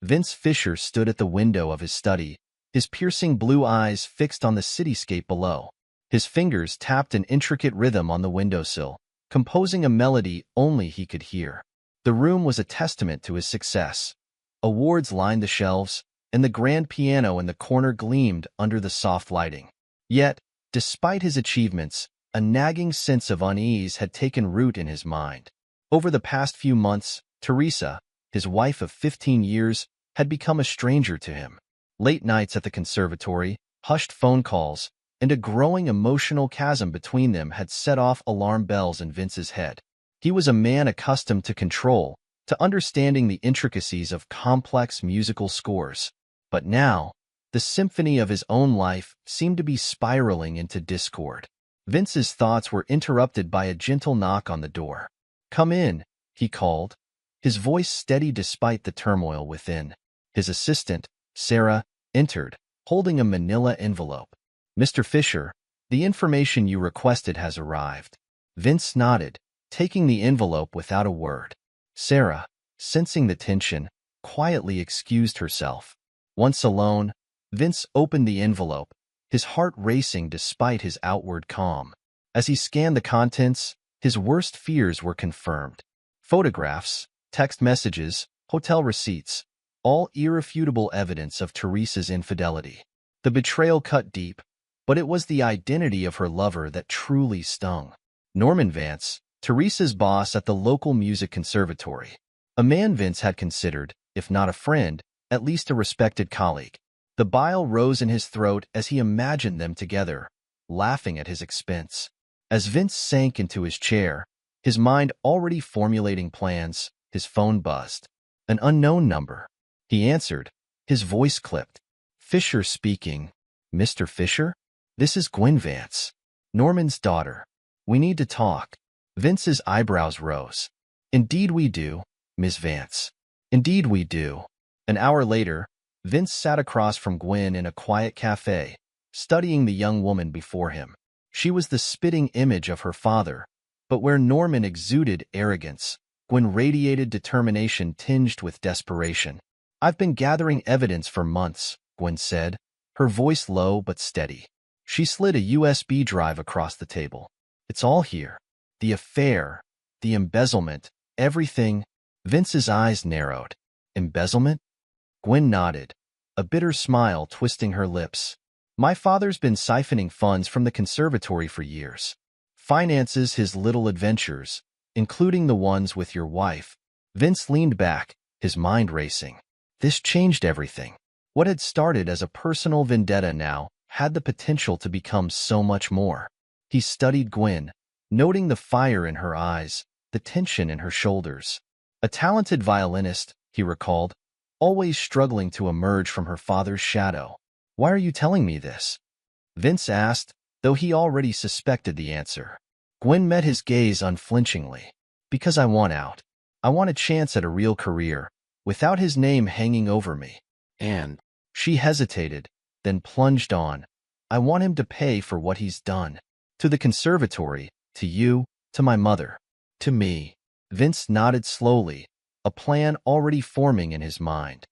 Vince Fisher stood at the window of his study, his piercing blue eyes fixed on the cityscape below. His fingers tapped an intricate rhythm on the windowsill, composing a melody only he could hear. The room was a testament to his success. Awards lined the shelves, and the grand piano in the corner gleamed under the soft lighting. Yet, despite his achievements, a nagging sense of unease had taken root in his mind. Over the past few months, Teresa, his wife of 15 years, had become a stranger to him. Late nights at the conservatory, hushed phone calls, and a growing emotional chasm between them had set off alarm bells in Vince's head. He was a man accustomed to control, to understanding the intricacies of complex musical scores. But now, the symphony of his own life seemed to be spiraling into discord. Vince's thoughts were interrupted by a gentle knock on the door. "Come in," he called, his voice steady despite the turmoil within. His assistant, Sarah, entered, holding a manila envelope. "Mr. Fisher, the information you requested has arrived." Vince nodded, taking the envelope without a word. Sarah, sensing the tension, quietly excused herself. Once alone, Vince opened the envelope, his heart racing despite his outward calm. As he scanned the contents, his worst fears were confirmed. Photographs, text messages, hotel receipts, all irrefutable evidence of Teresa's infidelity. The betrayal cut deep, but it was the identity of her lover that truly stung. Norman Vance, Teresa's boss at the local music conservatory. A man Vince had considered, if not a friend, at least a respected colleague. The bile rose in his throat as he imagined them together, laughing at his expense. As Vince sank into his chair, his mind already formulating plans, his phone buzzed. An unknown number. He answered, his voice clipped. "Fisher speaking." "Mr. Fisher? This is Gwen Vance, Norman's daughter. We need to talk." Vince's eyebrows rose. "Indeed we do, Miss Vance. Indeed we do." An hour later, Vince sat across from Gwen in a quiet cafe, studying the young woman before him. She was the spitting image of her father, but where Norman exuded arrogance, Gwen radiated determination tinged with desperation. "I've been gathering evidence for months," Gwen said, her voice low but steady. She slid a USB drive across the table. "It's all here. The affair, the embezzlement, everything." Vince's eyes narrowed. "Embezzlement?" Gwen nodded, a bitter smile twisting her lips. "My father's been siphoning funds from the conservatory for years. Finances his little adventures, including the ones with your wife." Vince leaned back, his mind racing. This changed everything. What had started as a personal vendetta now had the potential to become so much more. He studied Gwen, noting the fire in her eyes, the tension in her shoulders. A talented violinist, he recalled, always struggling to emerge from her father's shadow. "Why are you telling me this?" Vince asked, though he already suspected the answer. Gwen met his gaze unflinchingly. "Because I want out. I want a chance at a real career, without his name hanging over me. And..." She hesitated, then plunged on. "I want him to pay for what he's done. To the conservatory, to you, to my mother, to me." Vince nodded slowly, a plan already forming in his mind.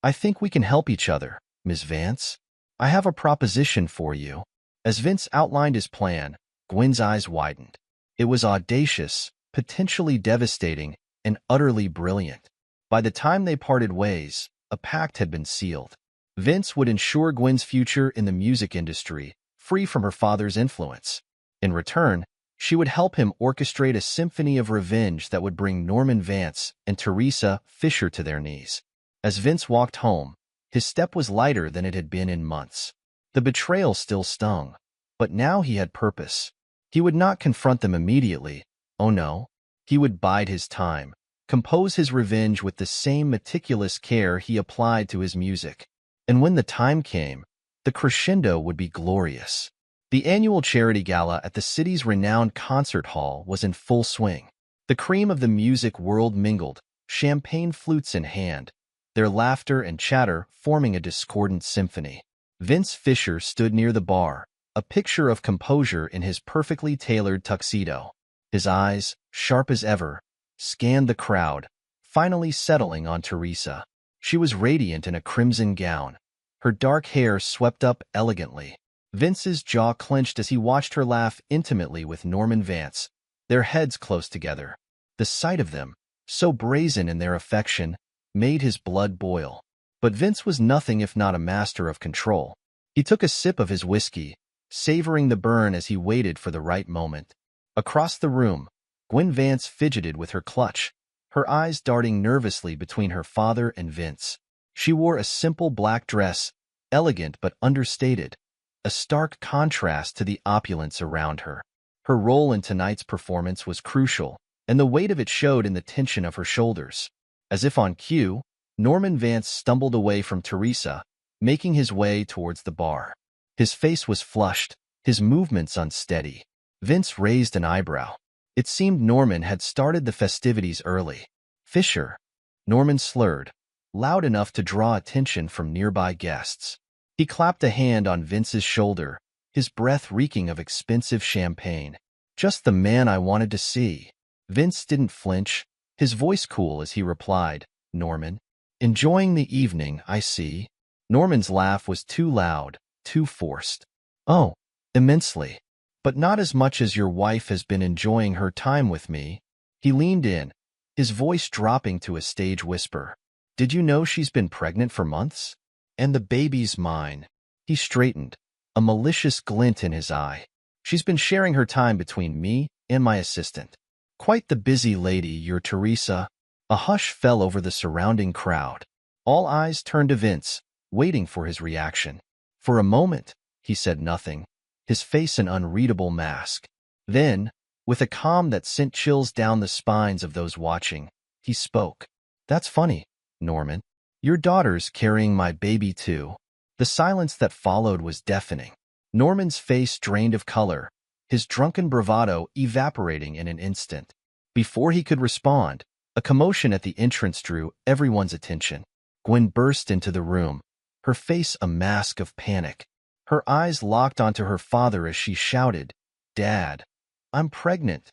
"I think we can help each other, Miss Vance. I have a proposition for you." As Vince outlined his plan, Gwen's eyes widened. It was audacious, potentially devastating, and utterly brilliant. By the time they parted ways, a pact had been sealed. Vince would ensure Gwen's future in the music industry, free from her father's influence. In return, she would help him orchestrate a symphony of revenge that would bring Norman Vance and Teresa Fisher to their knees. As Vince walked home, his step was lighter than it had been in months. The betrayal still stung, but now he had purpose. He would not confront them immediately. Oh no. He would bide his time, compose his revenge with the same meticulous care he applied to his music. And when the time came, the crescendo would be glorious. The annual charity gala at the city's renowned concert hall was in full swing. The cream of the music world mingled, champagne flutes in hand, their laughter and chatter forming a discordant symphony. Vince Fisher stood near the bar, a picture of composure in his perfectly tailored tuxedo. His eyes, sharp as ever, scanned the crowd, finally settling on Teresa. She was radiant in a crimson gown, her dark hair swept up elegantly. Vince's jaw clenched as he watched her laugh intimately with Norman Vance, their heads close together. The sight of them, so brazen in their affection, made his blood boil. But Vince was nothing if not a master of control. He took a sip of his whiskey, savoring the burn as he waited for the right moment. Across the room, Gwen Vance fidgeted with her clutch, her eyes darting nervously between her father and Vince. She wore a simple black dress, elegant but understated, a stark contrast to the opulence around her. Her role in tonight's performance was crucial, and the weight of it showed in the tension of her shoulders. As if on cue, Norman Vance stumbled away from Teresa, making his way towards the bar. His face was flushed, his movements unsteady. Vince raised an eyebrow. It seemed Norman had started the festivities early. Fisher, Norman slurred, loud enough to draw attention from nearby guests. He clapped a hand on Vince's shoulder, his breath reeking of expensive champagne. Just the man I wanted to see. Vince didn't flinch, his voice cool as he replied, Norman. Enjoying the evening, I see. Norman's laugh was too loud, too forced. Oh, immensely. But not as much as your wife has been enjoying her time with me. He leaned in, his voice dropping to a stage whisper. Did you know she's been pregnant for months? And the baby's mine. He straightened, a malicious glint in his eye. She's been sharing her time between me and my assistant. Quite the busy lady, your Teresa. A hush fell over the surrounding crowd. All eyes turned to Vince, waiting for his reaction. For a moment, he said nothing, his face an unreadable mask. Then, with a calm that sent chills down the spines of those watching, he spoke. That's funny, Norman. Your daughter's carrying my baby too. The silence that followed was deafening. Norman's face drained of color, his drunken bravado evaporating in an instant. Before he could respond, a commotion at the entrance drew everyone's attention. Gwen burst into the room, her face a mask of panic. Her eyes locked onto her father as she shouted, Dad, I'm pregnant.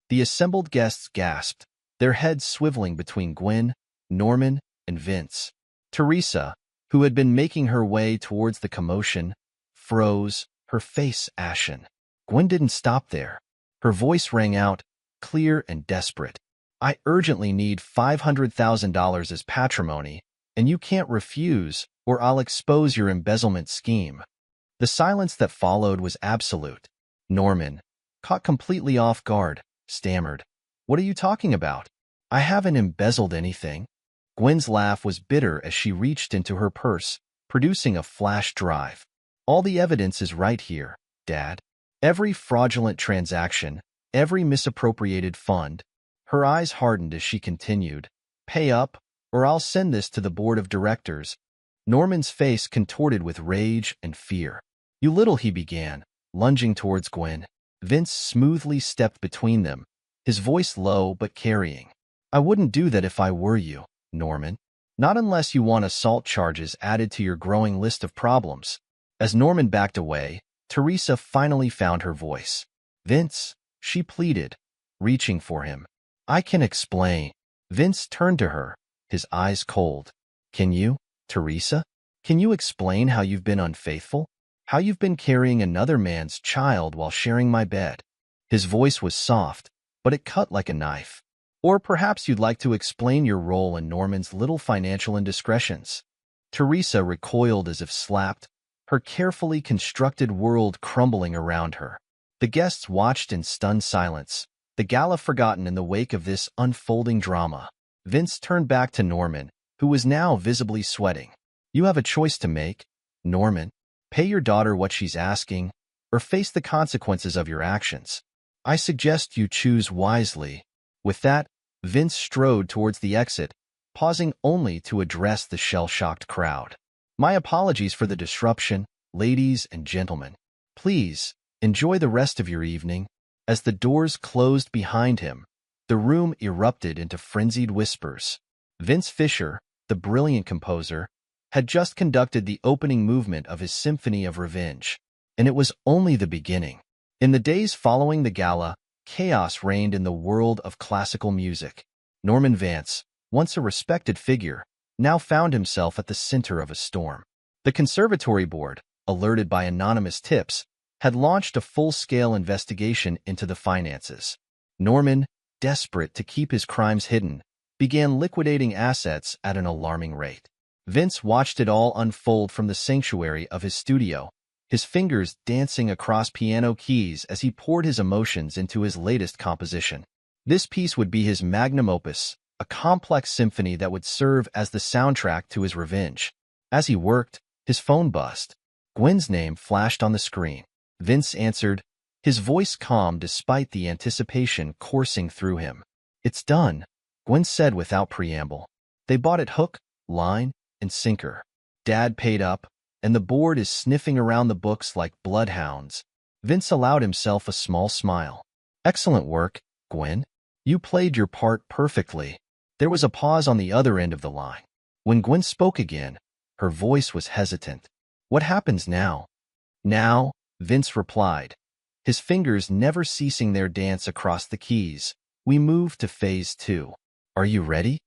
The assembled guests gasped, their heads swiveling between Gwen, Norman, and Vince. Teresa, who had been making her way towards the commotion, froze, her face ashen. Gwen didn't stop there. Her voice rang out, clear and desperate. I urgently need $500,000 as patrimony, and you can't refuse, or I'll expose your embezzlement scheme. The silence that followed was absolute. Norman, caught completely off guard, stammered. What are you talking about? I haven't embezzled anything. Gwen's laugh was bitter as she reached into her purse, producing a flash drive. All the evidence is right here, Dad. Every fraudulent transaction, every misappropriated fund. Her eyes hardened as she continued, Pay up, or I'll send this to the board of directors. Norman's face contorted with rage and fear. You little, he began, lunging towards Gwen. Vince smoothly stepped between them, his voice low but carrying. I wouldn't do that if I were you, Norman. Not unless you want assault charges added to your growing list of problems. As Norman backed away, Teresa finally found her voice. Vince, she pleaded, reaching for him. I can explain. Vince turned to her, his eyes cold. Can you, Teresa? Can you explain how you've been unfaithful? How you've been carrying another man's child while sharing my bed? His voice was soft, but it cut like a knife. Or perhaps you'd like to explain your role in Norman's little financial indiscretions. Teresa recoiled as if slapped, her carefully constructed world crumbling around her. The guests watched in stunned silence, the gala forgotten in the wake of this unfolding drama. Vince turned back to Norman, who was now visibly sweating. You have a choice to make, Norman. Pay your daughter what she's asking, or face the consequences of your actions. I suggest you choose wisely. With that, Vince strode towards the exit, pausing only to address the shell-shocked crowd. My apologies for the disruption, ladies and gentlemen. Please, enjoy the rest of your evening. As the doors closed behind him, the room erupted into frenzied whispers. Vince Fisher, the brilliant composer, had just conducted the opening movement of his Symphony of Revenge, and it was only the beginning. In the days following the gala, chaos reigned in the world of classical music. Norman Vance, once a respected figure, now found himself at the center of a storm. The conservatory board, alerted by anonymous tips, had launched a full-scale investigation into the finances. Norman, desperate to keep his crimes hidden, began liquidating assets at an alarming rate. Vince watched it all unfold from the sanctuary of his studio, his fingers dancing across piano keys as he poured his emotions into his latest composition. This piece would be his magnum opus, a complex symphony that would serve as the soundtrack to his revenge. As he worked, his phone buzzed. Gwen's name flashed on the screen. Vince answered, his voice calm despite the anticipation coursing through him. "It's done," Gwen said without preamble. "They bought it hook, line, and sinker. Dad paid up, and the board is sniffing around the books like bloodhounds." Vince allowed himself a small smile. "Excellent work, Gwen. You played your part perfectly." There was a pause on the other end of the line. When Gwen spoke again, her voice was hesitant. "What happens now?" "Now," Vince replied, his fingers never ceasing their dance across the keys, "we move to phase 2. Are you ready?"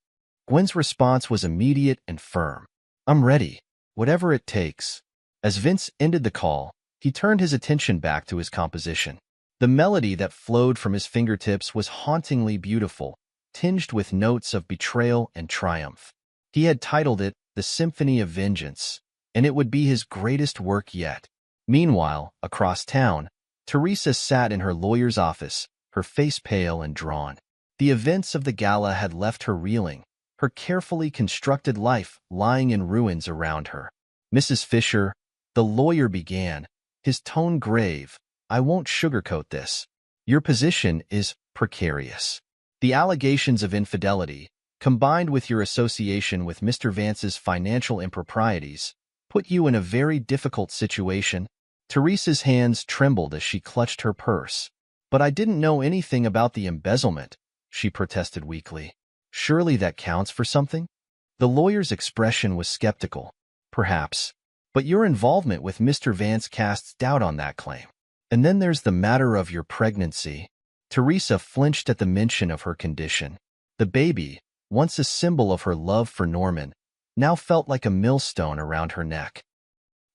Gwen's response was immediate and firm. "I'm ready, whatever it takes." As Vince ended the call, he turned his attention back to his composition. The melody that flowed from his fingertips was hauntingly beautiful, tinged with notes of betrayal and triumph. He had titled it The Symphony of Vengeance, and it would be his greatest work yet. Meanwhile, across town, Teresa sat in her lawyer's office, her face pale and drawn. The events of the gala had left her reeling, her carefully constructed life lying in ruins around her. "Mrs. Fisher," the lawyer began, his tone grave, "I won't sugarcoat this. Your position is precarious. The allegations of infidelity, combined with your association with Mr. Vance's financial improprieties, put you in a very difficult situation." Teresa's hands trembled as she clutched her purse. "But I didn't know anything about the embezzlement," she protested weakly. "Surely that counts for something?" The lawyer's expression was skeptical. "Perhaps. But your involvement with Mr. Vance casts doubt on that claim. And then there's the matter of your pregnancy." Teresa flinched at the mention of her condition. The baby, once a symbol of her love for Norman, now felt like a millstone around her neck.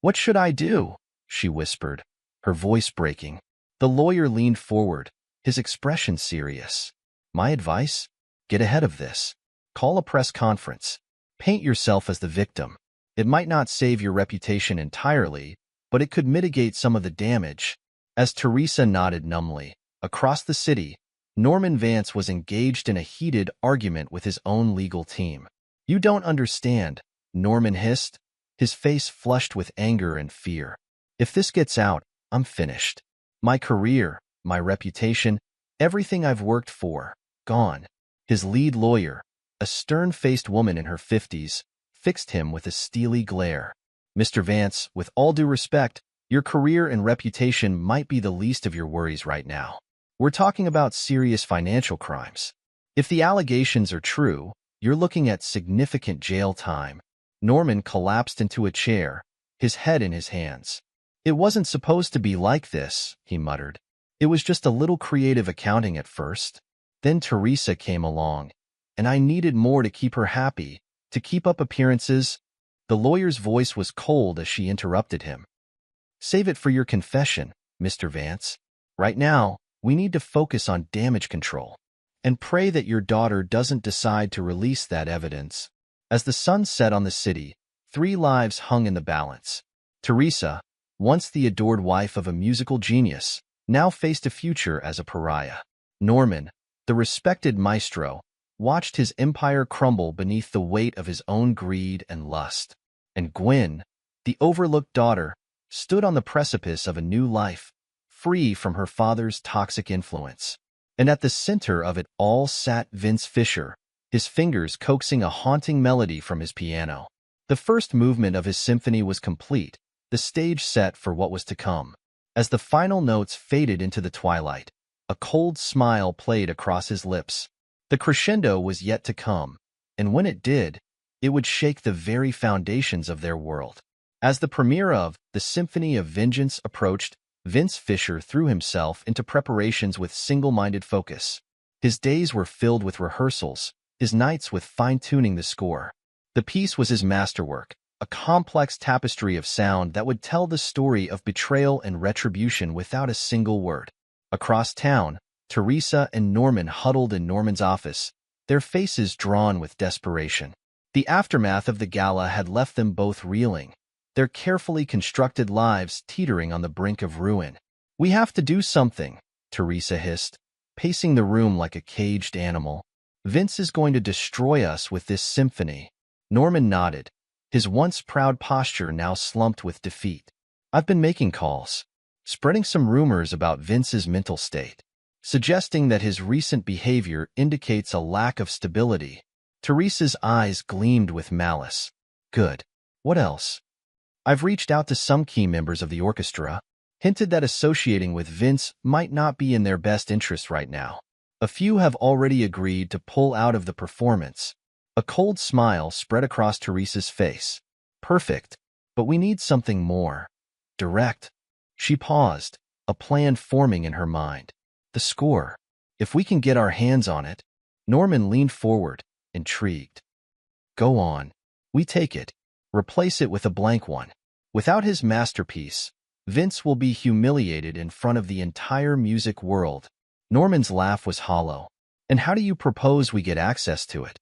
"What should I do?" she whispered, her voice breaking. The lawyer leaned forward, his expression serious. "My advice? Get ahead of this. Call a press conference. Paint yourself as the victim. It might not save your reputation entirely, but it could mitigate some of the damage." As Teresa nodded numbly, across the city, Norman Vance was engaged in a heated argument with his own legal team. "You don't understand," Norman hissed, his face flushed with anger and fear. "If this gets out, I'm finished. My career, my reputation, everything I've worked for, gone." His lead lawyer, a stern-faced woman in her 50s, fixed him with a steely glare. "Mr. Vance, with all due respect, your career and reputation might be the least of your worries right now. We're talking about serious financial crimes. If the allegations are true, you're looking at significant jail time." Norman collapsed into a chair, his head in his hands. "It wasn't supposed to be like this," he muttered. "It was just a little creative accounting at first. Then Teresa came along, and I needed more to keep her happy, to keep up appearances." The lawyer's voice was cold as she interrupted him. "Save it for your confession, Mr. Vance. Right now, we need to focus on damage control. And pray that your daughter doesn't decide to release that evidence." As the sun set on the city, 3 lives hung in the balance. Teresa, once the adored wife of a musical genius, now faced a future as a pariah. Norman, the respected maestro, watched his empire crumble beneath the weight of his own greed and lust. And Gwen, the overlooked daughter, stood on the precipice of a new life, free from her father's toxic influence. And at the center of it all sat Vince Fisher, his fingers coaxing a haunting melody from his piano. The first movement of his symphony was complete, the stage set for what was to come. As the final notes faded into the twilight, a cold smile played across his lips. The crescendo was yet to come, and when it did, it would shake the very foundations of their world. As the premiere of The Symphony of Vengeance approached, Vince Fisher threw himself into preparations with single-minded focus. His days were filled with rehearsals, his nights with fine-tuning the score. The piece was his masterwork, a complex tapestry of sound that would tell the story of betrayal and retribution without a single word. Across town, Teresa and Norman huddled in Norman's office, their faces drawn with desperation. The aftermath of the gala had left them both reeling, their carefully constructed lives teetering on the brink of ruin. "We have to do something," Teresa hissed, pacing the room like a caged animal. "Vince is going to destroy us with this symphony." Norman nodded, his once proud posture now slumped with defeat. "I've been making calls, spreading some rumors about Vince's mental state, suggesting that his recent behavior indicates a lack of stability." Teresa's eyes gleamed with malice. "Good. What else?" "I've reached out to some key members of the orchestra, hinted that associating with Vince might not be in their best interest right now. A few have already agreed to pull out of the performance." A cold smile spread across Teresa's face. "Perfect, but we need something more direct." She paused, a plan forming in her mind. "The score. If we can get our hands on it." Norman leaned forward, intrigued. "Go on. We take it. Replace it with a blank one." Without his masterpiece, Vince will be humiliated in front of the entire music world. Norman's laugh was hollow. "And how do you propose we get access to it?"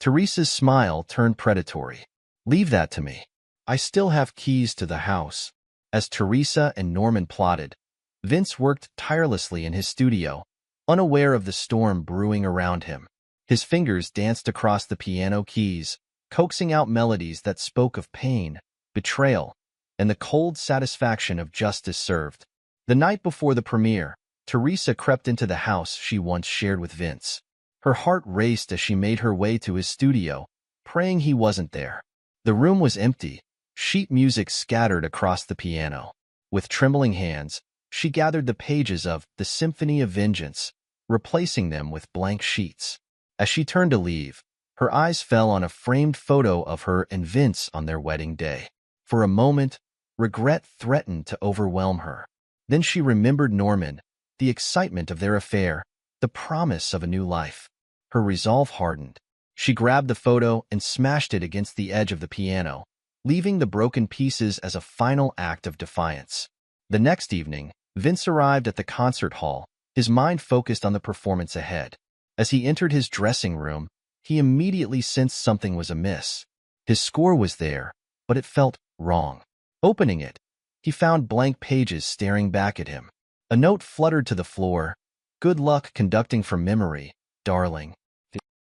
Teresa's smile turned predatory. "Leave that to me. I still have keys to the house." As Teresa and Norman plotted, Vince worked tirelessly in his studio, unaware of the storm brewing around him. His fingers danced across the piano keys, coaxing out melodies that spoke of pain, betrayal, and the cold satisfaction of justice served. The night before the premiere, Teresa crept into the house she once shared with Vince. Her heart raced as she made her way to his studio, praying he wasn't there. The room was empty, sheet music scattered across the piano. With trembling hands, she gathered the pages of The Symphony of Vengeance, replacing them with blank sheets. As she turned to leave, her eyes fell on a framed photo of her and Vince on their wedding day. For a moment, regret threatened to overwhelm her. Then she remembered Norman, the excitement of their affair, the promise of a new life. Her resolve hardened. She grabbed the photo and smashed it against the edge of the piano, leaving the broken pieces as a final act of defiance. The next evening, Vince arrived at the concert hall, his mind focused on the performance ahead. As he entered his dressing room, he immediately sensed something was amiss. His score was there, but it felt wrong. Opening it, he found blank pages staring back at him. A note fluttered to the floor. "Good luck conducting from memory, darling."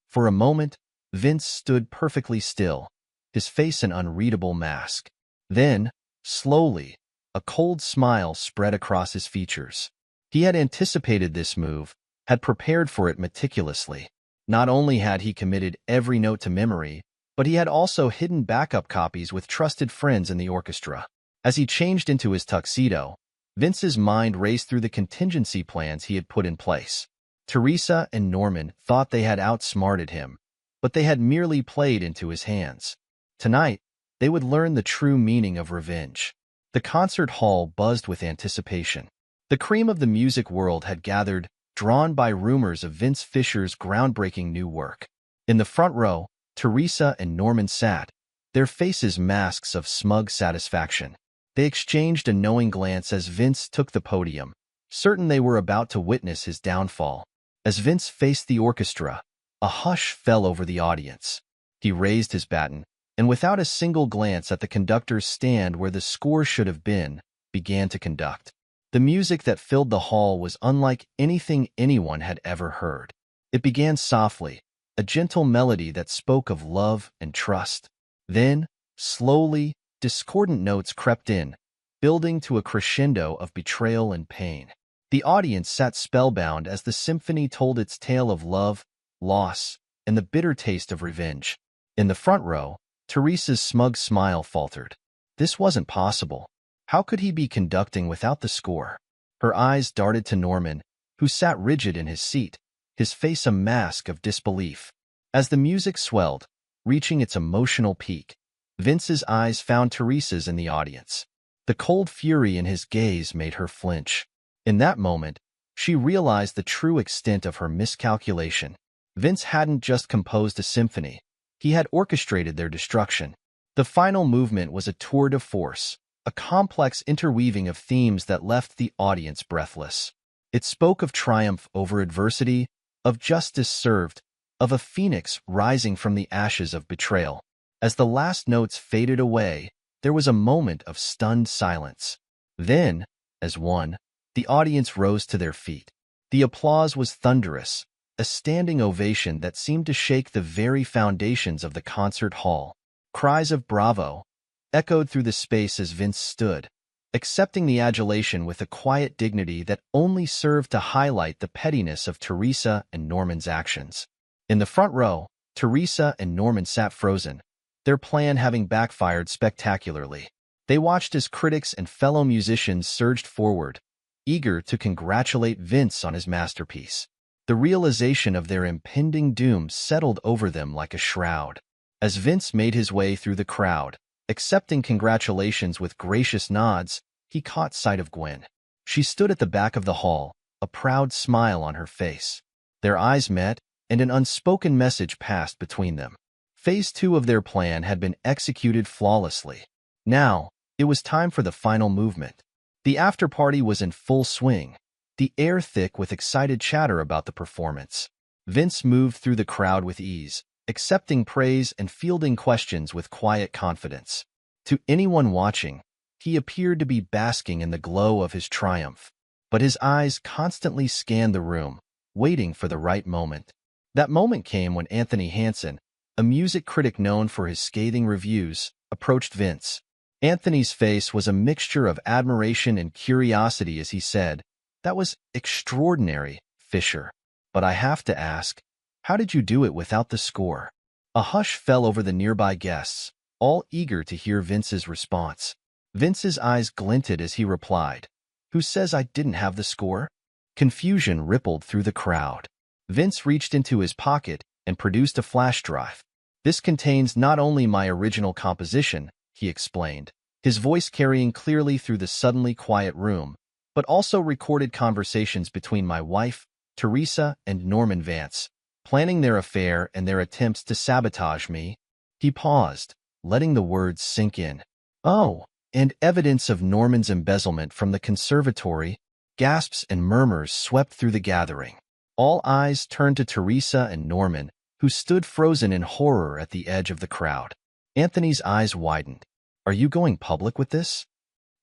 For a moment, Vince stood perfectly still, his face an unreadable mask. Then, slowly, a cold smile spread across his features. He had anticipated this move, had prepared for it meticulously. Not only had he committed every note to memory, but he had also hidden backup copies with trusted friends in the orchestra. As he changed into his tuxedo, Vince's mind raced through the contingency plans he had put in place. Teresa and Norman thought they had outsmarted him, but they had merely played into his hands. Tonight, they would learn the true meaning of revenge. The concert hall buzzed with anticipation. The cream of the music world had gathered, drawn by rumors of Vince Fisher's groundbreaking new work. In the front row, Teresa and Norman sat, their faces masks of smug satisfaction. They exchanged a knowing glance as Vince took the podium, certain they were about to witness his downfall. As Vince faced the orchestra, a hush fell over the audience. He raised his baton, and without a single glance at the conductor's stand where the score should have been, began to conduct. The music that filled the hall was unlike anything anyone had ever heard. It began softly, a gentle melody that spoke of love and trust. Then, slowly, discordant notes crept in, building to a crescendo of betrayal and pain. The audience sat spellbound as the symphony told its tale of love, loss, and the bitter taste of revenge. In the front row, Teresa's smug smile faltered. This wasn't possible. How could he be conducting without the score? Her eyes darted to Norman, who sat rigid in his seat, his face a mask of disbelief. As the music swelled, reaching its emotional peak, Vince's eyes found Teresa's in the audience. The cold fury in his gaze made her flinch. In that moment, she realized the true extent of her miscalculation. Vince hadn't just composed a symphony. He had orchestrated their destruction. The final movement was a tour de force, a complex interweaving of themes that left the audience breathless. It spoke of triumph over adversity, of justice served, of a phoenix rising from the ashes of betrayal. As the last notes faded away, there was a moment of stunned silence. Then, as one, the audience rose to their feet. The applause was thunderous, a standing ovation that seemed to shake the very foundations of the concert hall. Cries of "Bravo!" echoed through the space as Vince stood, accepting the adulation with a quiet dignity that only served to highlight the pettiness of Teresa and Norman's actions. In the front row, Teresa and Norman sat frozen, their plan having backfired spectacularly. They watched as critics and fellow musicians surged forward, eager to congratulate Vince on his masterpiece. The realization of their impending doom settled over them like a shroud. As Vince made his way through the crowd, accepting congratulations with gracious nods, he caught sight of Gwen. She stood at the back of the hall, a proud smile on her face. Their eyes met, and an unspoken message passed between them. Phase 2 of their plan had been executed flawlessly. Now, it was time for the final movement. The after-party was in full swing, the air thick with excited chatter about the performance. Vince moved through the crowd with ease, accepting praise and fielding questions with quiet confidence. To anyone watching, he appeared to be basking in the glow of his triumph, but his eyes constantly scanned the room, waiting for the right moment. That moment came when Anthony Hansen, a music critic known for his scathing reviews, approached Vince. Anthony's face was a mixture of admiration and curiosity as he said, "That was extraordinary, Fisher. But I have to ask, how did you do it without the score?" A hush fell over the nearby guests, all eager to hear Vince's response. Vince's eyes glinted as he replied, "Who says I didn't have the score?" Confusion rippled through the crowd. Vince reached into his pocket and produced a flash drive. "This contains not only my original composition," he explained, his voice carrying clearly through the suddenly quiet room, "but also recorded conversations between my wife, Teresa, and Norman Vance, planning their affair and their attempts to sabotage me." He paused, letting the words sink in. "Oh, and evidence of Norman's embezzlement from the conservatory." Gasps and murmurs swept through the gathering. All eyes turned to Teresa and Norman, who stood frozen in horror at the edge of the crowd. Anthony's eyes widened. "Are you going public with this?"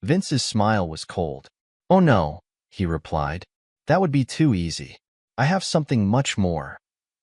Vince's smile was cold. "Oh no," he replied. "That would be too easy. I have something much more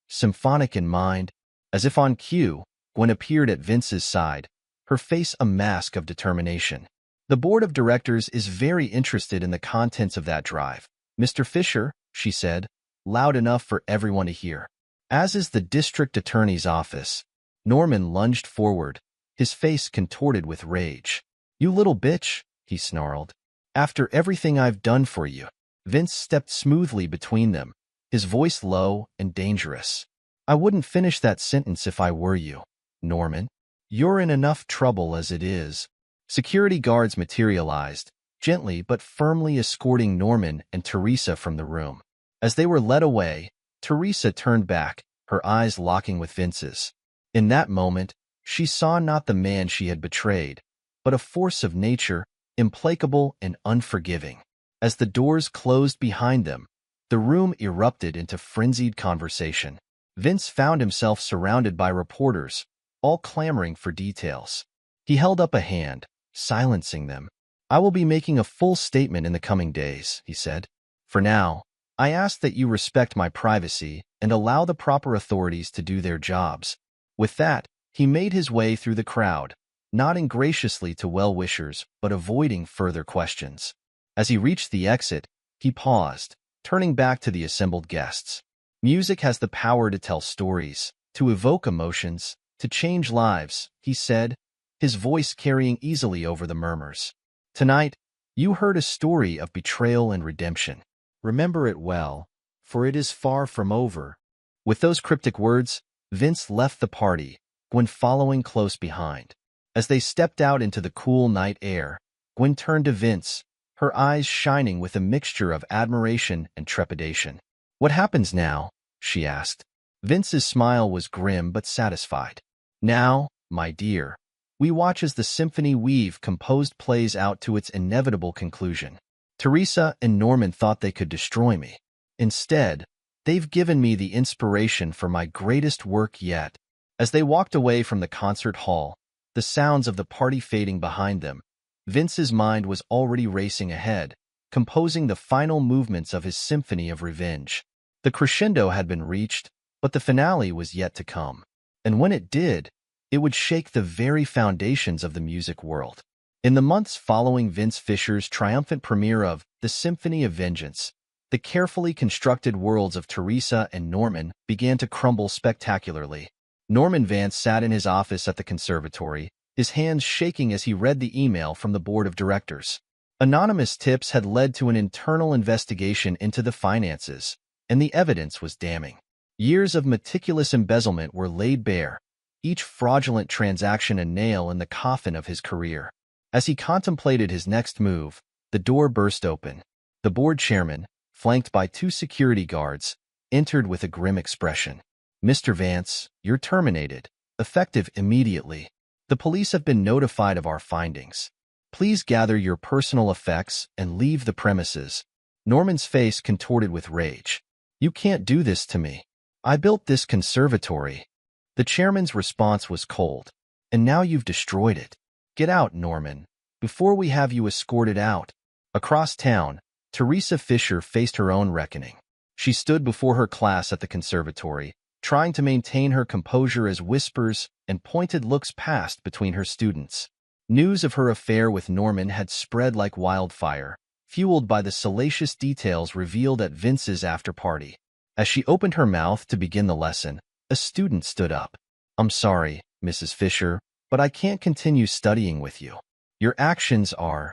symphonic in mind." As if on cue, Gwen appeared at Vince's side, her face a mask of determination. "The board of directors is very interested in the contents of that drive, Mr. Fisher," she said, loud enough for everyone to hear. "As is the district attorney's office." Norman lunged forward, his face contorted with rage. "You little bitch," he snarled. "After everything I've done for you." Vince stepped smoothly between them, his voice low and dangerous. "I wouldn't finish that sentence if I were you, Norman. You're in enough trouble as it is." Security guards materialized, gently but firmly escorting Norman and Teresa from the room. As they were led away, Teresa turned back, her eyes locking with Vince's. In that moment, she saw not the man she had betrayed, but a force of nature, implacable and unforgiving. As the doors closed behind them, the room erupted into frenzied conversation. Vince found himself surrounded by reporters, all clamoring for details. He held up a hand, silencing them. "I will be making a full statement in the coming days," he said. "For now, I ask that you respect my privacy and allow the proper authorities to do their jobs." With that, he made his way through the crowd, nodding graciously to well-wishers but avoiding further questions. As he reached the exit, he paused, turning back to the assembled guests. "Music has the power to tell stories, to evoke emotions, to change lives," he said, his voice carrying easily over the murmurs. "Tonight, you heard a story of betrayal and redemption. Remember it well, for it is far from over." With those cryptic words, Vince left the party, Gwen following close behind. As they stepped out into the cool night air, Gwen turned to Vince, her eyes shining with a mixture of admiration and trepidation. "What happens now?" she asked. Vince's smile was grim but satisfied. Now, my dear, we watch as the symphony we've composed plays out to its inevitable conclusion. Teresa and Norman thought they could destroy me. Instead, they've given me the inspiration for my greatest work yet. As they walked away from the concert hall, the sounds of the party fading behind them, Vince's mind was already racing ahead, composing the final movements of his symphony of revenge. The crescendo had been reached, but the finale was yet to come. And when it did, it would shake the very foundations of the music world. In the months following Vince Fisher's triumphant premiere of The Symphony of Vengeance, the carefully constructed worlds of Teresa and Norman began to crumble spectacularly. Norman Vance sat in his office at the conservatory, his hands shaking as he read the email from the board of directors. Anonymous tips had led to an internal investigation into the finances, and the evidence was damning. Years of meticulous embezzlement were laid bare, each fraudulent transaction a nail in the coffin of his career. As he contemplated his next move, the door burst open. The board chairman, flanked by 2 security guards, entered with a grim expression. "Mr. Vance, you're terminated, effective immediately. The police have been notified of our findings. Please gather your personal effects and leave the premises." Norman's face contorted with rage. "You can't do this to me. I built this conservatory." The chairman's response was cold. "And now you've destroyed it. Get out, Norman, before we have you escorted out." Across town, Teresa Fisher faced her own reckoning. She stood before her class at the conservatory, trying to maintain her composure as whispers and pointed looks passed between her students. News of her affair with Norman had spread like wildfire, fueled by the salacious details revealed at Vince's after-party. As she opened her mouth to begin the lesson, a student stood up. "I'm sorry, Mrs. Fisher, but I can't continue studying with you. Your actions are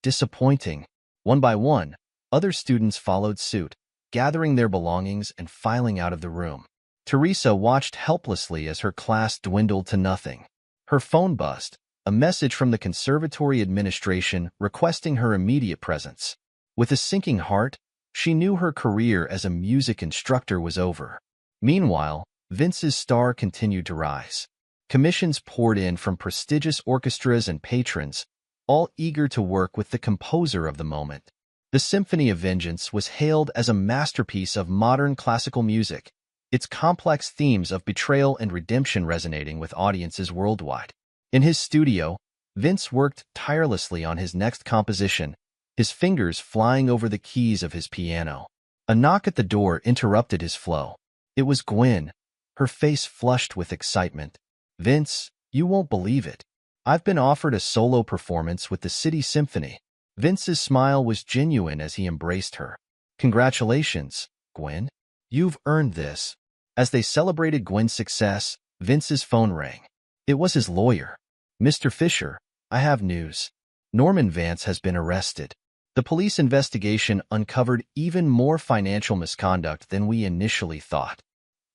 disappointing." One by one, other students followed suit, gathering their belongings and filing out of the room. Teresa watched helplessly as her class dwindled to nothing. Her phone buzzed, a message from the conservatory administration requesting her immediate presence. With a sinking heart, she knew her career as a music instructor was over. Meanwhile, Vince's star continued to rise. Commissions poured in from prestigious orchestras and patrons, all eager to work with the composer of the moment. The Symphony of Vengeance was hailed as a masterpiece of modern classical music, its complex themes of betrayal and redemption resonating with audiences worldwide. In his studio, Vince worked tirelessly on his next composition, his fingers flying over the keys of his piano. A knock at the door interrupted his flow. It was Gwen, her face flushed with excitement. "Vince, you won't believe it. I've been offered a solo performance with the City Symphony." Vince's smile was genuine as he embraced her. "Congratulations, Gwen. You've earned this." As they celebrated Gwen's success, Vince's phone rang. It was his lawyer. "Mr. Fisher, I have news. Norman Vance has been arrested." The police investigation uncovered even more financial misconduct than we initially thought.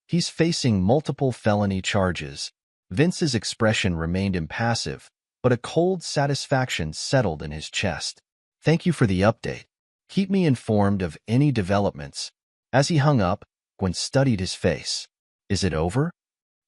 "He's facing multiple felony charges." Vince's expression remained impassive, but a cold satisfaction settled in his chest. "Thank you for the update. Keep me informed of any developments." As he hung up, Gwen studied his face. "Is it over?"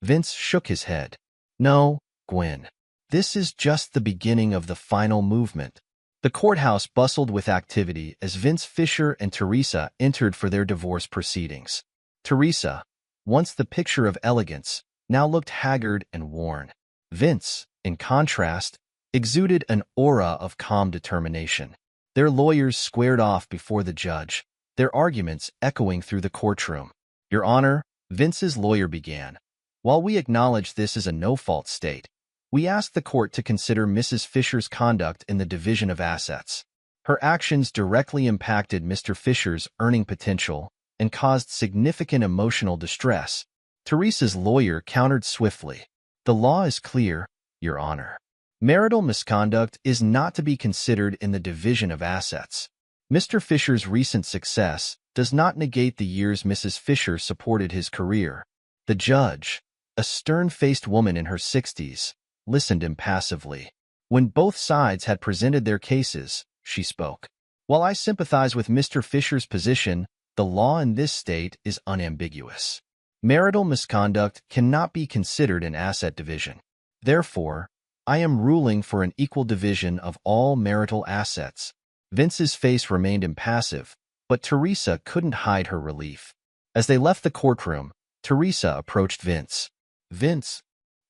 Vince shook his head. "No, Gwen. This is just the beginning of the final movement." The courthouse bustled with activity as Vince Fisher and Teresa entered for their divorce proceedings. Teresa, once the picture of elegance, now looked haggard and worn. Vince, in contrast, exuded an aura of calm determination. Their lawyers squared off before the judge, their arguments echoing through the courtroom. "Your Honor," Vince's lawyer began, "while we acknowledge this is a no-fault state, we ask the court to consider Mrs. Fisher's conduct in the division of assets. Her actions directly impacted Mr. Fisher's earning potential and caused significant emotional distress." Teresa's lawyer countered swiftly. "The law is clear, Your Honor. Marital misconduct is not to be considered in the division of assets. Mr. Fisher's recent success does not negate the years Mrs. Fisher supported his career." The judge, a stern-faced woman in her 60s, listened impassively. When both sides had presented their cases, she spoke. "While I sympathize with Mr. Fisher's position, the law in this state is unambiguous. Marital misconduct cannot be considered an asset division. Therefore, I am ruling for an equal division of all marital assets. Vince's face remained impassive, but Teresa couldn't hide her relief. As they left the courtroom, Teresa approached Vince. Vince.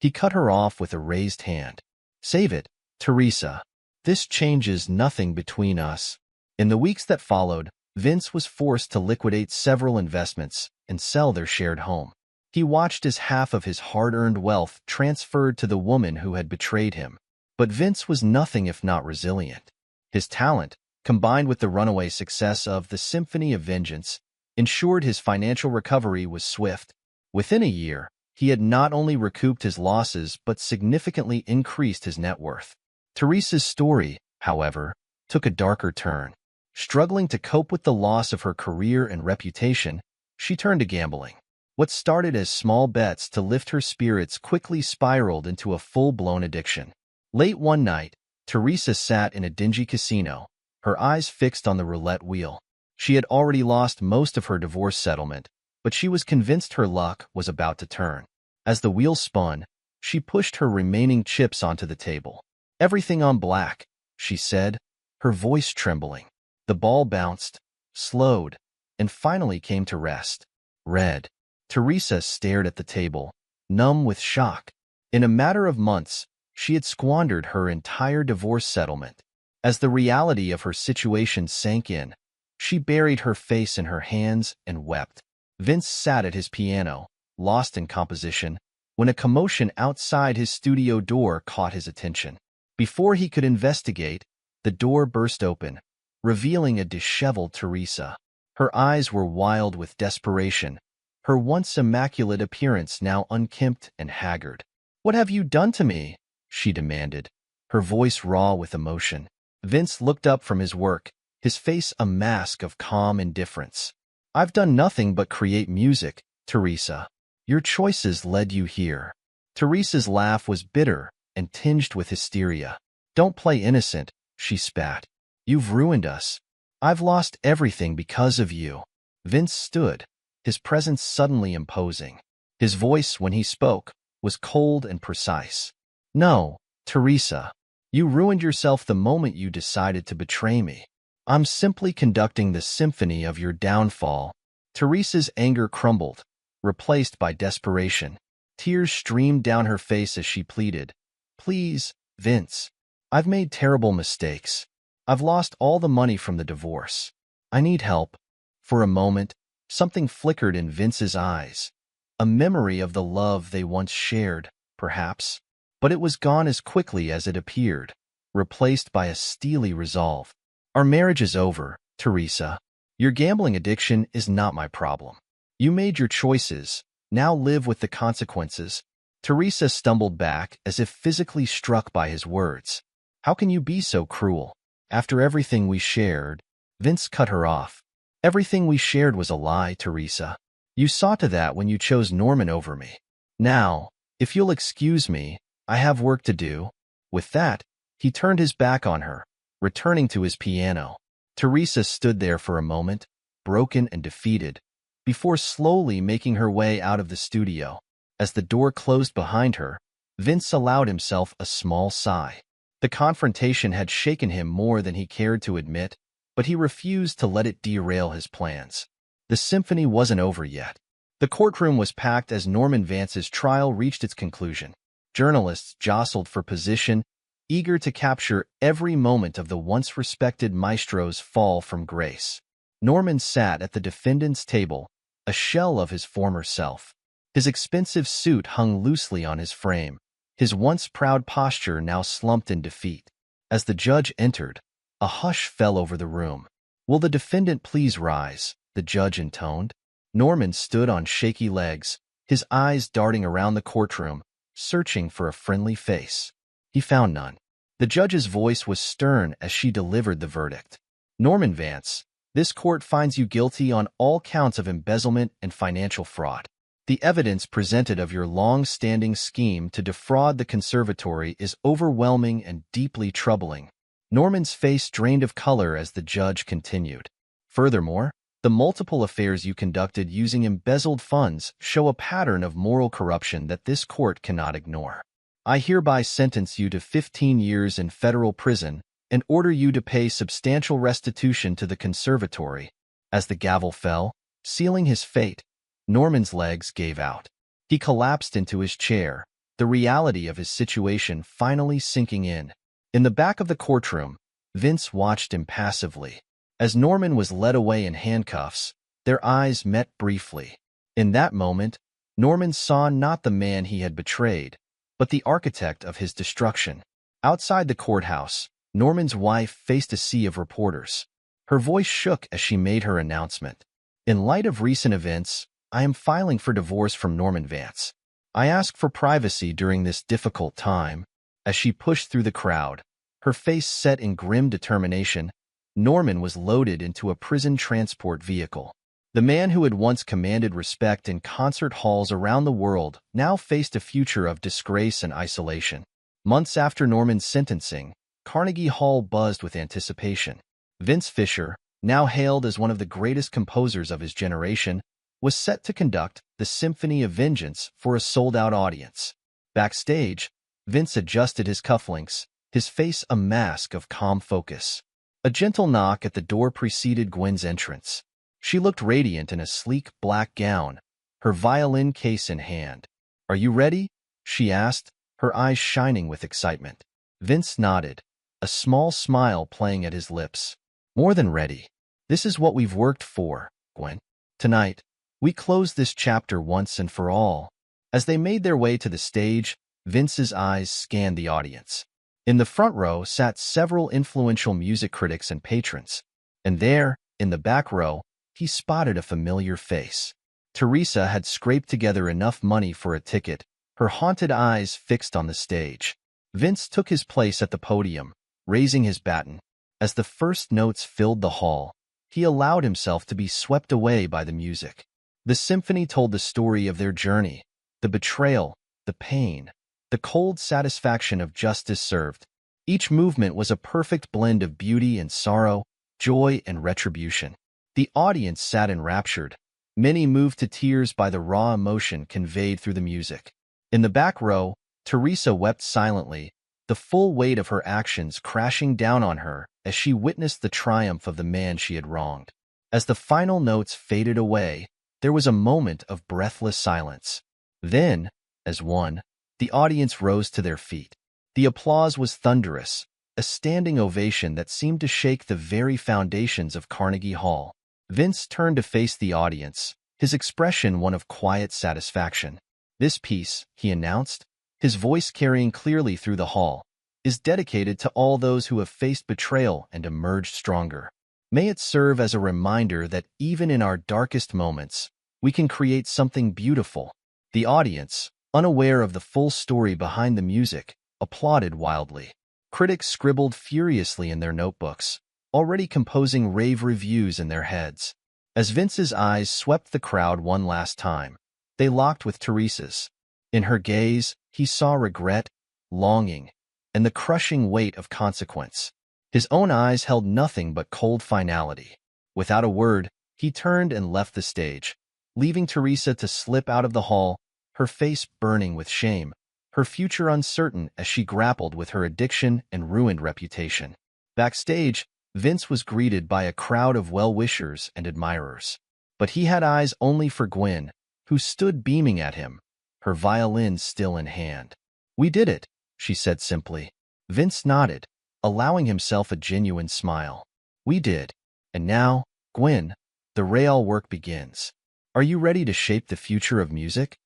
He cut her off with a raised hand. Save it, Teresa. This changes nothing between us. In the weeks that followed, Vince was forced to liquidate several investments and sell their shared home. He watched as half of his hard-earned wealth transferred to the woman who had betrayed him. But Vince was nothing if not resilient. His talent, combined with the runaway success of The Symphony of Vengeance, ensured his financial recovery was swift. Within a year, he had not only recouped his losses but significantly increased his net worth. Teresa's story, however, took a darker turn. Struggling to cope with the loss of her career and reputation, she turned to gambling. What started as small bets to lift her spirits quickly spiraled into a full-blown addiction. Late one night, Teresa sat in a dingy casino, her eyes fixed on the roulette wheel. She had already lost most of her divorce settlement, but she was convinced her luck was about to turn. As the wheel spun, she pushed her remaining chips onto the table. "Everything on black," she said, her voice trembling. The ball bounced, slowed, and finally came to rest. Red. Teresa stared at the table, numb with shock. In a matter of months, she had squandered her entire divorce settlement. As the reality of her situation sank in, she buried her face in her hands and wept. Vince sat at his piano, lost in composition, when a commotion outside his studio door caught his attention. Before he could investigate, the door burst open, revealing a disheveled Teresa. Her eyes were wild with desperation, her once immaculate appearance now unkempt and haggard. "What have you done to me?" she demanded, her voice raw with emotion. Vince looked up from his work, his face a mask of calm indifference. "I've done nothing but create music, Teresa. Your choices led you here." Teresa's laugh was bitter and tinged with hysteria. "Don't play innocent," she spat. "You've ruined us. I've lost everything because of you." Vince stood, his presence suddenly imposing. His voice, when he spoke, was cold and precise. "No, Teresa. You ruined yourself the moment you decided to betray me. I'm simply conducting the symphony of your downfall." Teresa's anger crumbled, replaced by desperation. Tears streamed down her face as she pleaded, "Please, Vince. I've made terrible mistakes. I've lost all the money from the divorce. I need help." For a moment, something flickered in Vince's eyes. A memory of the love they once shared, perhaps. But it was gone as quickly as it appeared, replaced by a steely resolve. "Our marriage is over, Teresa. Your gambling addiction is not my problem. You made your choices. Now live with the consequences." Teresa stumbled back as if physically struck by his words. "How can you be so cruel? After everything we shared..." Vince cut her off. "Everything we shared was a lie, Teresa. You saw to that when you chose Norman over me. Now, if you'll excuse me, I have work to do." With that, he turned his back on her, returning to his piano. Teresa stood there for a moment, broken and defeated, before slowly making her way out of the studio. As the door closed behind her, Vince allowed himself a small sigh. The confrontation had shaken him more than he cared to admit, but he refused to let it derail his plans. The symphony wasn't over yet. The courtroom was packed as Norman Vance's trial reached its conclusion. Journalists jostled for position, eager to capture every moment of the once respected maestro's fall from grace. Norman sat at the defendant's table, a shell of his former self. His expensive suit hung loosely on his frame, his once proud posture now slumped in defeat. As the judge entered, a hush fell over the room. "Will the defendant please rise?" the judge intoned. Norman stood on shaky legs, his eyes darting around the courtroom, searching for a friendly face. He found none. The judge's voice was stern as she delivered the verdict. "Norman Vance, this court finds you guilty on all counts of embezzlement and financial fraud. The evidence presented of your long-standing scheme to defraud the conservatory is overwhelming and deeply troubling." Norman's face drained of color as the judge continued. "Furthermore, The multiple affairs you conducted using embezzled funds show a pattern of moral corruption that this court cannot ignore. I hereby sentence you to 15 years in federal prison and order you to pay substantial restitution to the conservatory." As the gavel fell, sealing his fate, Norman's legs gave out. He collapsed into his chair, the reality of his situation finally sinking in. In the back of the courtroom, Vince watched impassively. As Norman was led away in handcuffs, their eyes met briefly. In that moment, Norman saw not the man he had betrayed, but the architect of his destruction. Outside the courthouse, Norman's wife faced a sea of reporters. Her voice shook as she made her announcement. "In light of recent events, I am filing for divorce from Norman Vance. I ask for privacy during this difficult time." As she pushed through the crowd, her face set in grim determination, Norman was loaded into a prison transport vehicle. The man who had once commanded respect in concert halls around the world now faced a future of disgrace and isolation. Months after Norman's sentencing, Carnegie Hall buzzed with anticipation. Vince Fisher, now hailed as one of the greatest composers of his generation, was set to conduct the Symphony of Vengeance for a sold-out audience. Backstage, Vince adjusted his cufflinks, his face a mask of calm focus. A gentle knock at the door preceded Gwen's entrance. She looked radiant in a sleek black gown, her violin case in hand. "Are you ready?" she asked, her eyes shining with excitement. Vince nodded, a small smile playing at his lips. "More than ready. This is what we've worked for, Gwen. Tonight, we close this chapter once and for all." As they made their way to the stage, Vince's eyes scanned the audience. In the front row sat several influential music critics and patrons, and there, in the back row, he spotted a familiar face. Teresa had scraped together enough money for a ticket, her haunted eyes fixed on the stage. Vince took his place at the podium, raising his baton. As the first notes filled the hall, he allowed himself to be swept away by the music. The symphony told the story of their journey, the betrayal, the pain, the cold satisfaction of justice served. Each movement was a perfect blend of beauty and sorrow, joy and retribution. The audience sat enraptured, many moved to tears by the raw emotion conveyed through the music. In the back row, Teresa wept silently, the full weight of her actions crashing down on her as she witnessed the triumph of the man she had wronged. As the final notes faded away, there was a moment of breathless silence. Then, as one, the audience rose to their feet. The applause was thunderous, a standing ovation that seemed to shake the very foundations of Carnegie Hall. Vince turned to face the audience, his expression one of quiet satisfaction. "This piece," he announced, his voice carrying clearly through the hall, "is dedicated to all those who have faced betrayal and emerged stronger. May it serve as a reminder that even in our darkest moments, we can create something beautiful." The audience, unaware of the full story behind the music, applauded wildly. Critics scribbled furiously in their notebooks, already composing rave reviews in their heads. As Vince's eyes swept the crowd one last time, they locked with Teresa's. In her gaze, he saw regret, longing, and the crushing weight of consequence. His own eyes held nothing but cold finality. Without a word, he turned and left the stage, leaving Teresa to slip out of the hall, her face burning with shame, her future uncertain as she grappled with her addiction and ruined reputation. Backstage, Vince was greeted by a crowd of well-wishers and admirers. But he had eyes only for Gwen, who stood beaming at him, her violin still in hand. "We did it," she said simply. Vince nodded, allowing himself a genuine smile. "We did. And now, Gwen, the real work begins. Are you ready to shape the future of music?"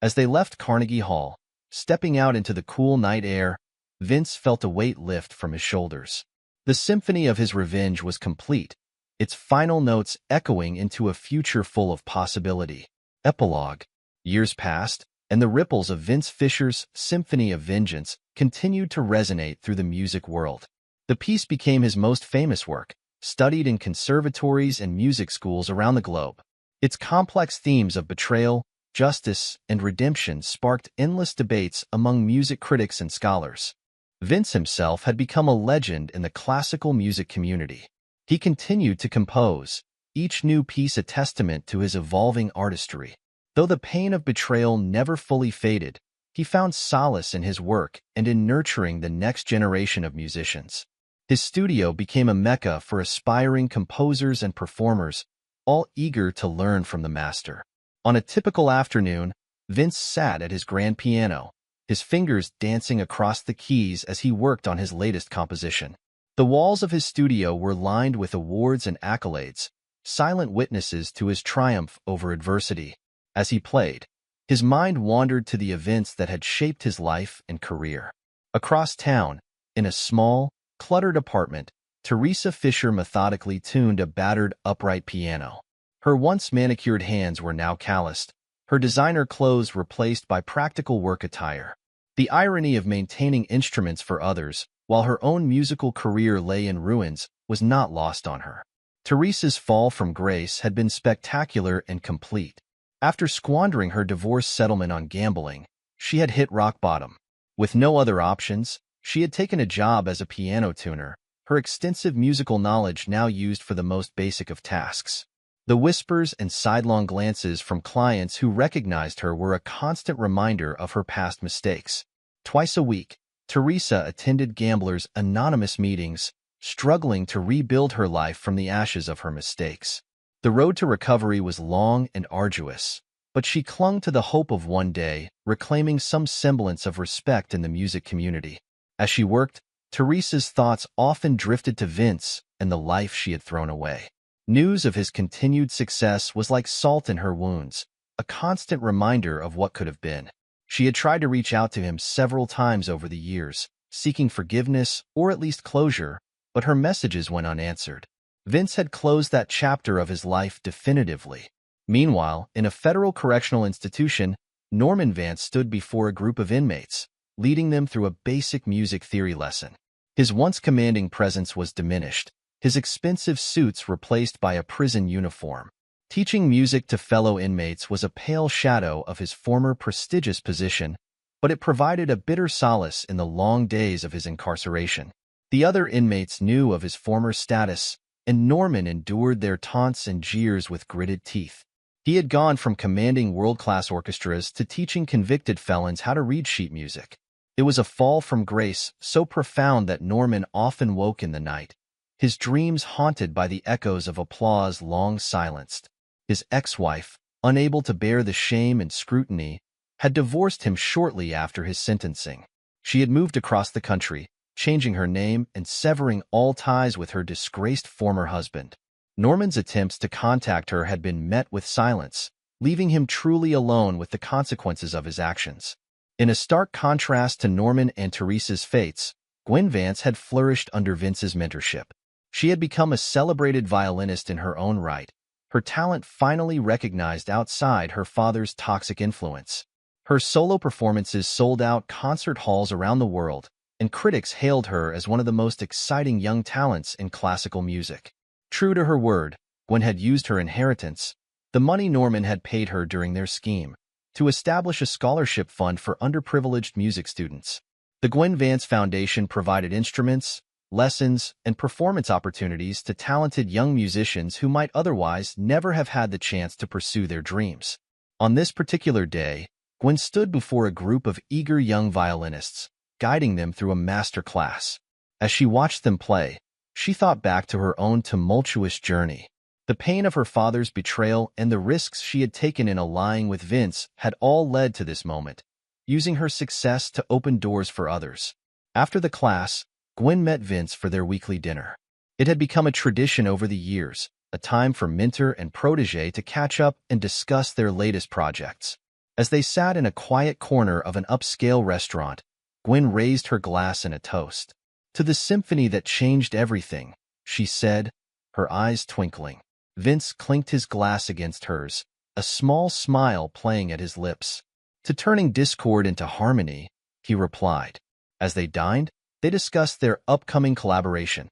As they left Carnegie Hall, stepping out into the cool night air, Vince felt a weight lift from his shoulders. The symphony of his revenge was complete, its final notes echoing into a future full of possibility. Epilogue. Years passed, and the ripples of Vince Fisher's Symphony of Vengeance continued to resonate through the music world. The piece became his most famous work, studied in conservatories and music schools around the globe. Its complex themes of betrayal, justice, and redemption sparked endless debates among music critics and scholars. Vince himself had become a legend in the classical music community. He continued to compose, each new piece a testament to his evolving artistry. Though the pain of betrayal never fully faded, he found solace in his work and in nurturing the next generation of musicians. His studio became a mecca for aspiring composers and performers, all eager to learn from the master. On a typical afternoon, Vince sat at his grand piano, his fingers dancing across the keys as he worked on his latest composition. The walls of his studio were lined with awards and accolades, silent witnesses to his triumph over adversity. As he played, his mind wandered to the events that had shaped his life and career. Across town, in a small, cluttered apartment, Teresa Fisher methodically tuned a battered upright piano. Her once manicured hands were now calloused, her designer clothes replaced by practical work attire. The irony of maintaining instruments for others, while her own musical career lay in ruins, was not lost on her. Teresa's fall from grace had been spectacular and complete. After squandering her divorce settlement on gambling, she had hit rock bottom. With no other options, she had taken a job as a piano tuner, her extensive musical knowledge now used for the most basic of tasks. The whispers and sidelong glances from clients who recognized her were a constant reminder of her past mistakes. Twice a week, Teresa attended gamblers' anonymous meetings, struggling to rebuild her life from the ashes of her mistakes. The road to recovery was long and arduous, but she clung to the hope of one day reclaiming some semblance of respect in the music community. As she worked, Teresa's thoughts often drifted to Vince and the life she had thrown away. News of his continued success was like salt in her wounds, a constant reminder of what could have been. She had tried to reach out to him several times over the years, seeking forgiveness or at least closure, but her messages went unanswered. Vince had closed that chapter of his life definitively. Meanwhile, in a federal correctional institution, Norman Vance stood before a group of inmates, leading them through a basic music theory lesson. His once commanding presence was diminished, his expensive suits replaced by a prison uniform. Teaching music to fellow inmates was a pale shadow of his former prestigious position, but it provided a bitter solace in the long days of his incarceration. The other inmates knew of his former status, and Norman endured their taunts and jeers with gritted teeth. He had gone from commanding world-class orchestras to teaching convicted felons how to read sheet music. It was a fall from grace so profound that Norman often woke in the night, his dreams haunted by the echoes of applause long silenced. His ex-wife, unable to bear the shame and scrutiny, had divorced him shortly after his sentencing. She had moved across the country, changing her name and severing all ties with her disgraced former husband. Norman's attempts to contact her had been met with silence, leaving him truly alone with the consequences of his actions. In a stark contrast to Norman and Teresa's fates, Gwen Vance had flourished under Vince's mentorship. She had become a celebrated violinist in her own right, her talent finally recognized outside her father's toxic influence. Her solo performances sold out concert halls around the world, and critics hailed her as one of the most exciting young talents in classical music. True to her word, Gwen had used her inheritance, the money Norman had paid her during their scheme, to establish a scholarship fund for underprivileged music students. The Gwen Vance Foundation provided instruments, lessons, and performance opportunities to talented young musicians who might otherwise never have had the chance to pursue their dreams. On this particular day, Gwen stood before a group of eager young violinists, guiding them through a master class. As she watched them play, she thought back to her own tumultuous journey. The pain of her father's betrayal and the risks she had taken in allying with Vince had all led to this moment, using her success to open doors for others. After the class, Gwen met Vince for their weekly dinner. It had become a tradition over the years, a time for mentor and protege to catch up and discuss their latest projects. As they sat in a quiet corner of an upscale restaurant, Gwen raised her glass in a toast. "To the symphony that changed everything," she said, her eyes twinkling. Vince clinked his glass against hers, a small smile playing at his lips. "To turning discord into harmony," he replied. As they dined, they discussed their upcoming collaboration,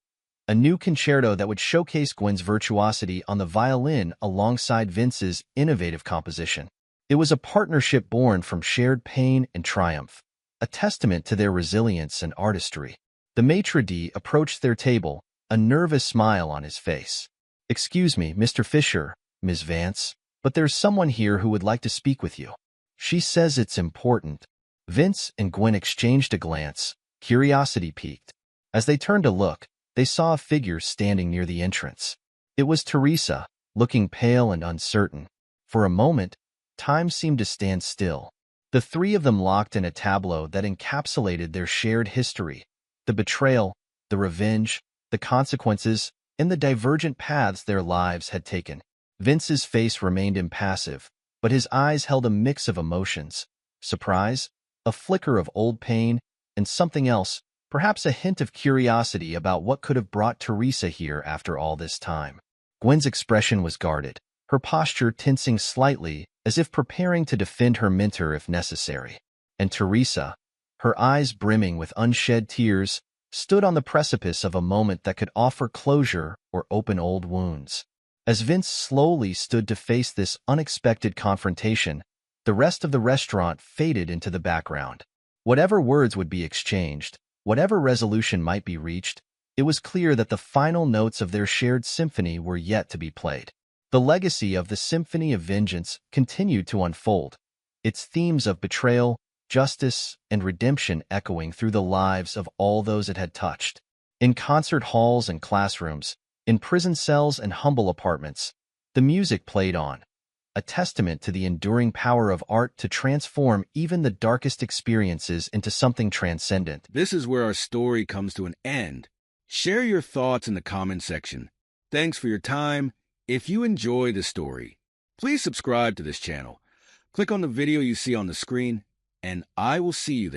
a new concerto that would showcase Gwen's virtuosity on the violin alongside Vince's innovative composition. It was a partnership born from shared pain and triumph, a testament to their resilience and artistry. The maitre d' approached their table, a nervous smile on his face. "Excuse me, Mr. Fisher, Miss Vance, but there's someone here who would like to speak with you. She says it's important." Vince and Gwen exchanged a glance, curiosity piqued. As they turned to look, they saw a figure standing near the entrance. It was Teresa, looking pale and uncertain. For a moment, time seemed to stand still. The three of them locked in a tableau that encapsulated their shared history: the betrayal, the revenge, the consequences, and the divergent paths their lives had taken. Vince's face remained impassive, but his eyes held a mix of emotions: surprise, a flicker of old pain, and something else, perhaps a hint of curiosity about what could have brought Teresa here after all this time. Gwen's expression was guarded, her posture tensing slightly as if preparing to defend her mentor if necessary. And Teresa, her eyes brimming with unshed tears, stood on the precipice of a moment that could offer closure or open old wounds. As Vince slowly stood to face this unexpected confrontation, the rest of the restaurant faded into the background. Whatever words would be exchanged, whatever resolution might be reached, it was clear that the final notes of their shared symphony were yet to be played. The legacy of the Symphony of Vengeance continued to unfold, its themes of betrayal, justice, and redemption echoing through the lives of all those it had touched. In concert halls and classrooms, in prison cells and humble apartments, the music played on, a testament to the enduring power of art to transform even the darkest experiences into something transcendent. This is where our story comes to an end. Share your thoughts in the comment section. Thanks for your time. If you enjoy the story, please subscribe to this channel. Click on the video you see on the screen, and I will see you there.